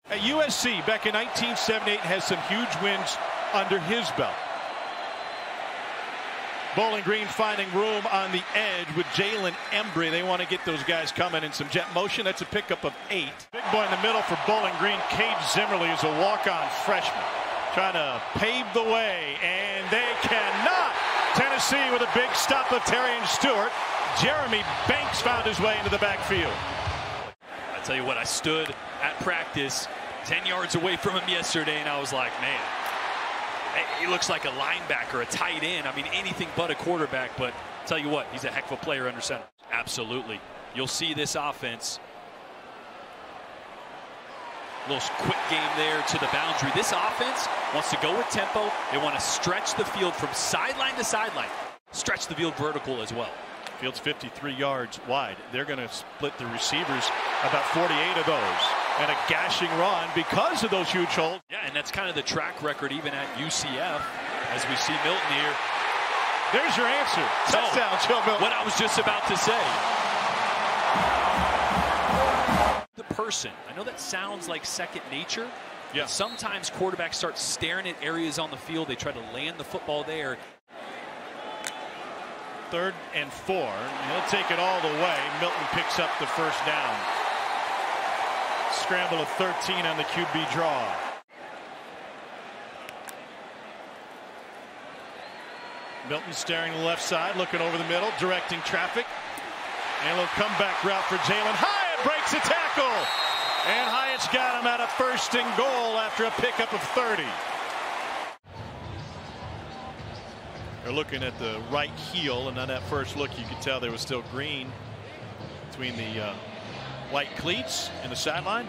At USC back in 1978 has some huge wins under his belt. Bowling Green finding room on the edge with Jalen Embry. They want to get those guys coming in some jet motion. That's a pickup of 8. Big boy in the middle for Bowling Green. Cade Zimmerly is a walk-on freshman. Trying to pave the way, and they cannot. Tennessee with a big stop of Terrion Stewart. Jeremy Banks found his way into the backfield. I tell you what, I stood at practice 10 yards away from him yesterday, and I was like, man, he looks like a linebacker, a tight end. I mean, anything but a quarterback, but I'll tell you what, he's a heck of a player under center. Absolutely. You'll see this offense. A little quick game there to the boundary. This offense wants to go with tempo. They want to stretch the field from sideline to sideline. Stretch the field vertical as well. Field's 53 yards wide. They're going to split the receivers, about 48 of those. And a gashing run because of those huge holes. Yeah, and that's kind of the track record even at UCF as we see Milton here. There's your answer. Touchdown, Joe Milton. What I was just about to say. The person. I know that sounds like second nature. Yeah. But sometimes quarterbacks start staring at areas on the field. They try to land the football there. 3rd and 4. He'll take it all the way. Milton picks up the first down. Scramble of 13 on the QB draw. Milton staring to the left side, looking over the middle, directing traffic. And a little comeback route for Jalen. Hyatt breaks a tackle. And Hyatt's got him at a 1st and goal after a pickup of 30. They're looking at the right heel, and on that first look you could tell there was still green between the white cleats and the sideline.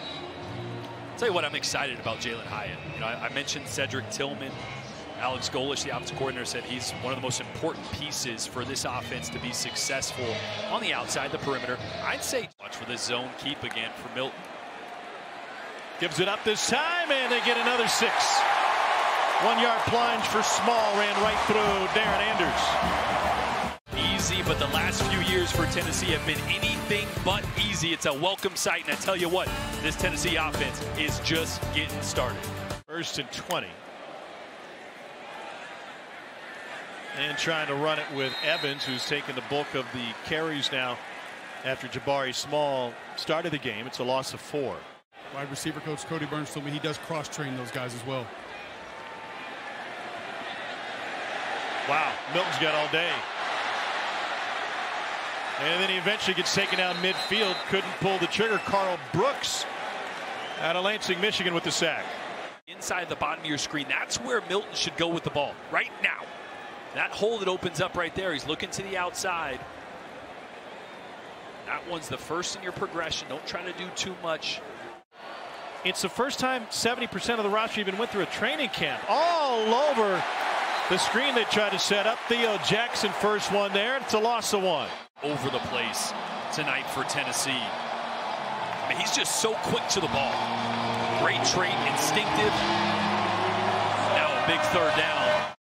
I'll tell you what, I'm excited about Jalen Hyatt. You know, I mentioned Cedric Tillman. Alex Golish, the offensive coordinator, said he's one of the most important pieces for this offense to be successful on the outside, the perimeter. I'd say watch for this zone keep again for Milton. Gives it up this time, and they get another 6. 1-yard plunge for Small, ran right through Darren Anders. Easy, but the last few years for Tennessee have been anything but easy. It's a welcome sight, and I tell you what, this Tennessee offense is just getting started. 1st and 20. And trying to run it with Evans, who's taken the bulk of the carries now after Jabari Small started the game. It's a loss of 4. Wide receiver coach Cody Burns told me he does cross-train those guys as well. Wow, Milton's got all day. And then he eventually gets taken down midfield. Couldn't pull the trigger. Carl Brooks out of Lansing, Michigan with the sack. Inside the bottom of your screen, that's where Milton should go with the ball right now. That hole that opens up right there, he's looking to the outside. That one's the first in your progression. Don't try to do too much. It's the first time 70% of the roster even went through a training camp. All over the screen they tried to set up. Theo Jackson first one there. It's a loss of 1. Over the place tonight for Tennessee. I mean, he's just so quick to the ball. Great trait, instinctive. Now a big 3rd down.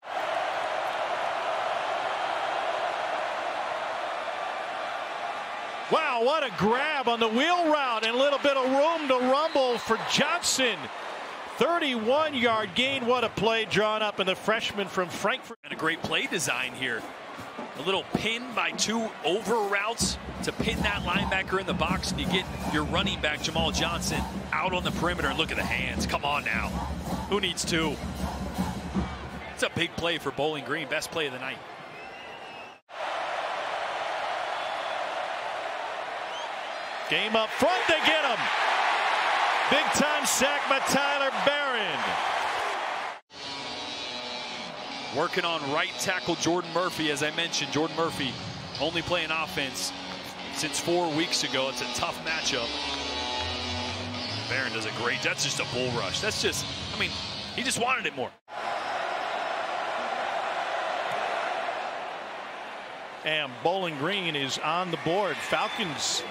Wow, what a grab on the wheel route and a little bit of room to rumble for Johnson. 31-yard gain. What a play drawn up, and the freshman from Frankfurt. And a great play design here. A little pin by 2 over routes to pin that linebacker in the box, and you get your running back, Jamal Johnson, out on the perimeter. And look at the hands. Come on now. Who needs 2? It's a big play for Bowling Green. Best play of the night. Game up front, they get him. Big time sack by Tyler Barron. Working on right tackle Jordan Murphy. As I mentioned, Jordan Murphy only playing offense since 4 weeks ago. It's a tough matchup. Barron does a great, that's just a bull rush. That's just, I mean, he just wanted it more. And Bowling Green is on the board. Falcons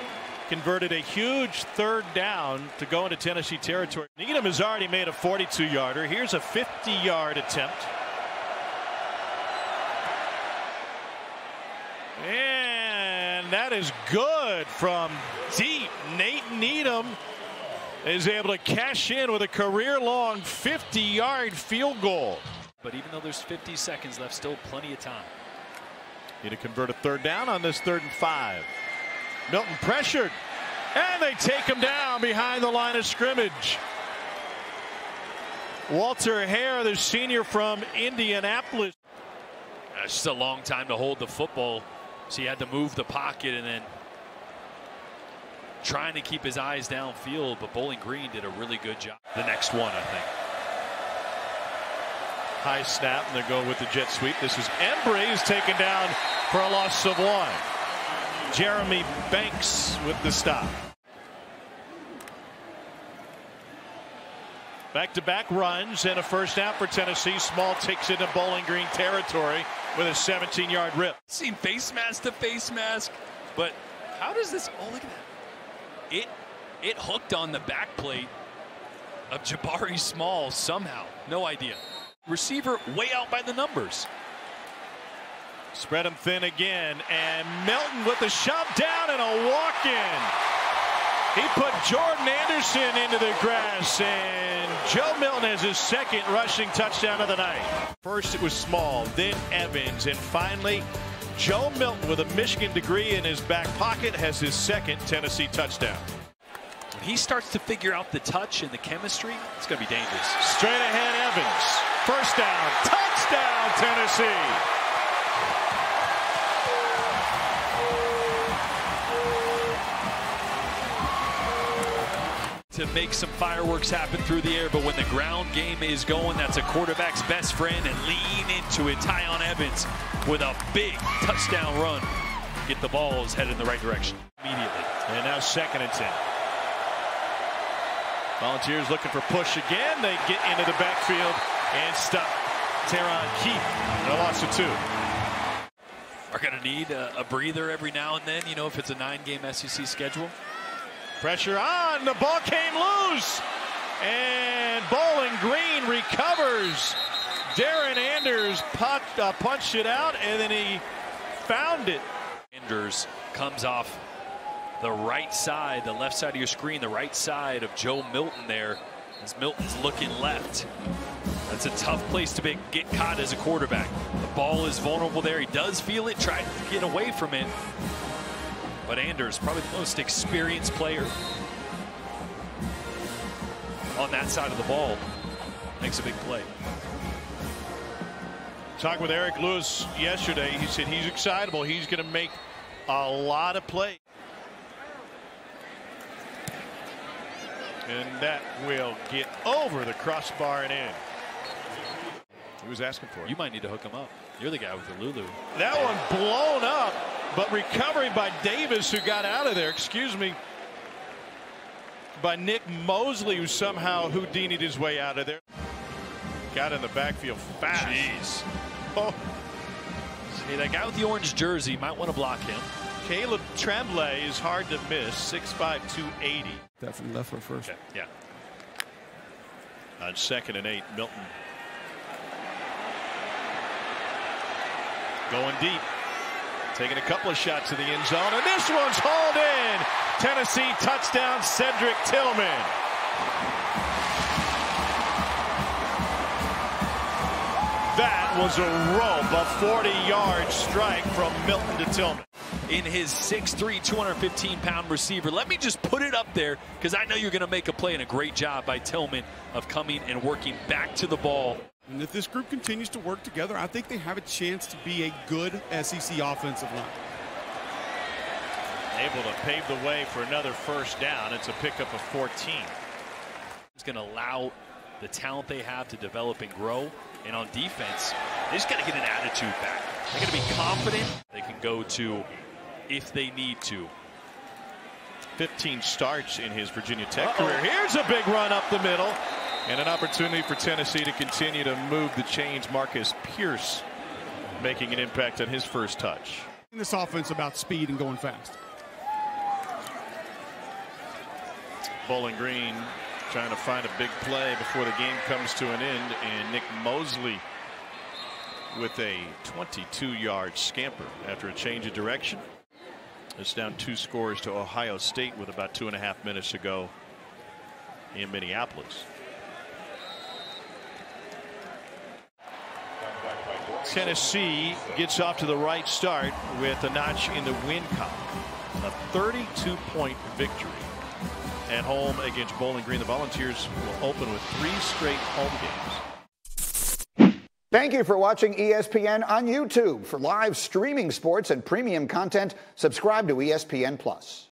converted a huge 3rd down to go into Tennessee territory. Needham has already made a 42-yarder. Here's a 50-yard attempt. And that is good from deep. Nate Needham is able to cash in with a career-long 50-yard field goal. But even though there's 50 seconds left, still plenty of time. Need to convert a third down on this 3rd and 5. Milton pressured, and they take him down behind the line of scrimmage. Walter Hare, the senior from Indianapolis. It's just a long time to hold the football, so he had to move the pocket and then trying to keep his eyes downfield, but Bowling Green did a really good job. The next one, I think. High snap, and they go with the jet sweep. This is Embry, is taken down for a loss of 1. Jeremy Banks with the stop. Back-to-back runs and a first down for Tennessee. Small takes it into Bowling Green territory with a 17-yard rip. Seen face mask to face mask, but how does this? Oh, look at that! It hooked on the back plate of Jabari Small somehow. No idea. Receiver way out by the numbers. Spread him thin again, and Milton with the shove down and a walk-in. He put Jordan Anderson into the grass, and Joe Milton has his 2nd rushing touchdown of the night. First it was Small, then Evans, and finally Joe Milton with a Michigan degree in his back pocket has his 2nd Tennessee touchdown. When he starts to figure out the touch and the chemistry, it's going to be dangerous. Straight ahead Evans. First down. Touchdown Tennessee. To make some fireworks happen through the air, but when the ground game is going, that's a quarterback's best friend, and lean into it. Tiyon Evans with a big touchdown run. Get the balls headed in the right direction immediately. And now 2nd and 10. Volunteers looking for push again. They get into the backfield and stop Teron Keith. A loss of 2. Are going to need a breather every now and then, you know, if it's a 9-game SEC schedule. Pressure on. The ball came loose. And Bowling Green recovers. Darren Anders punched it out, and then he found it. Anders comes off the right side, the left side of your screen, the right side of Joe Milton there, as Milton's looking left. That's a tough place to get caught as a quarterback. The ball is vulnerable there. He does feel it, tried to get away from it. But Anders, probably the most experienced player on that side of the ball, makes a big play. Talking with Eric Lewis yesterday, he said he's excitable. He's going to make a lot of plays. And that will get over the crossbar and in. He was asking for it. You might need to hook him up. You're the guy with the Lulu. That one blown up, but recovery by Davis, who got out of there. Excuse me. By Nick Mosley, who somehow Houdini'd his way out of there. Got in the backfield fast. Jeez. Oh. Hey, that guy with the orange jersey, might want to block him. Caleb Tremblay is hard to miss. 6'5", 280. Definitely left for first. Okay, yeah. On 2nd and 8, Milton going deep, taking a couple of shots to the end zone, and this one's hauled in. Tennessee touchdown, Cedric Tillman. That was a rope, a 40-yard strike from Milton to Tillman. In his 6'3", 215-pound receiver. Let me just put it up there, because I know you're going to make a play, and a great job by Tillman of coming and working back to the ball. And if this group continues to work together, I think they have a chance to be a good SEC offensive line. Able to pave the way for another first down. It's a pickup of 14. It's going to allow the talent they have to develop and grow. And on defense, they just got to get an attitude back. They got to be confident. They can go to if they need to. 15 starts in his Virginia Tech career. Here's a big run up the middle. And an opportunity for Tennessee to continue to move the chains. Marcus Pierce making an impact on his first touch. This offense about speed and going fast. Bowling Green trying to find a big play before the game comes to an end, and Nick Mosley with a 22-yard scamper after a change of direction. It's down 2 scores to Ohio State with about 2.5 minutes to go in Minneapolis. Tennessee gets off to the right start with a notch in the win column. A 32-point victory at home against Bowling Green. The Volunteers will open with 3 straight home games. Thank you for watching ESPN on YouTube. For live streaming sports and premium content, subscribe to ESPN+.